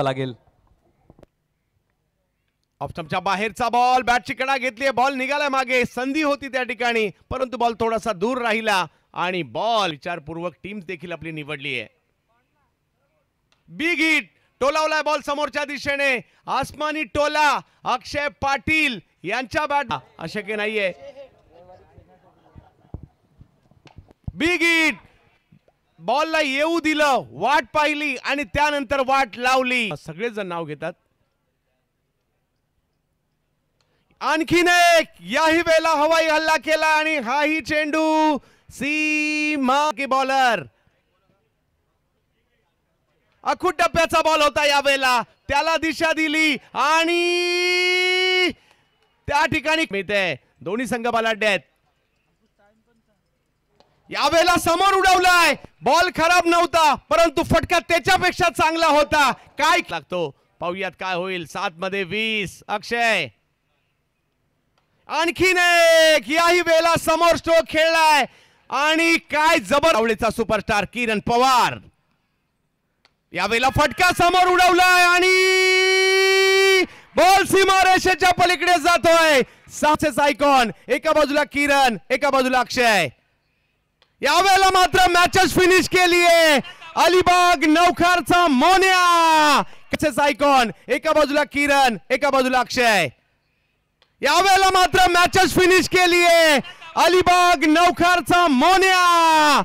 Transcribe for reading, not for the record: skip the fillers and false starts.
लागेल. ऑप्शनच्या बाहेरचा बॉल, बॅटची कडा घेतली, बॉल निघाला मागे, संधी होती त्या ठिकाणी परंतु बॉल थोडासा दूर राहिला आणि बॉल विचारपूर्वक टीम देखील आपली निवडली आहे. बिग हिट, टोलावलाय बॉल समोरच्या दिशेने, आसमानी टोला अक्षय पाटील यांच्या बॅट अशक्य नाहीये. बिग हिट, बॉलला येऊ दिलं, वाट पाहिली आणि त्यानंतर वाट लावली. सगळेजण नाव घेतात. आणखीन एक, याही वेळेला हवाई हल्ला केला आणि हाही चेंडू सीमा की बॉलर. अखूट टप्प्याचा बॉल होता यावेळेला, त्याला दिशा दिली आणि त्या ठिकाणी मिळते. दोन्ही संघ बलाढ्य आहेत. यावेळेला समोर उडवलाय, बॉल खराब नव्हता परंतु फटका त्याच्यापेक्षा चांगला होता. काय लागतो पाहूयात काय होईल. 7 मध्ये 20. अक्षय आणखीन एक, याही वेळेला समोर स्ट्रोक खेळलाय आणि काय जबर आवडीचा सुपरस्टार किरण पवार. यावेळेला फटका समोर उडवलाय आणि बॉल सीमारेषेच्या पलीकडे जातोय. 6 आयकॉन, एका बाजूला किरण, एका बाजूला अक्षय. यावेळेला मात्र मॅचेस फिनिश केलीये अलिबाग नौखारचा मोन्या. आयकॉन, एका बाजूला किरण, एका बाजूला अक्षय. यावेळेला मात्र मॅचेस फिनिश केलीये अलिबाग नौखारचा मोन्या.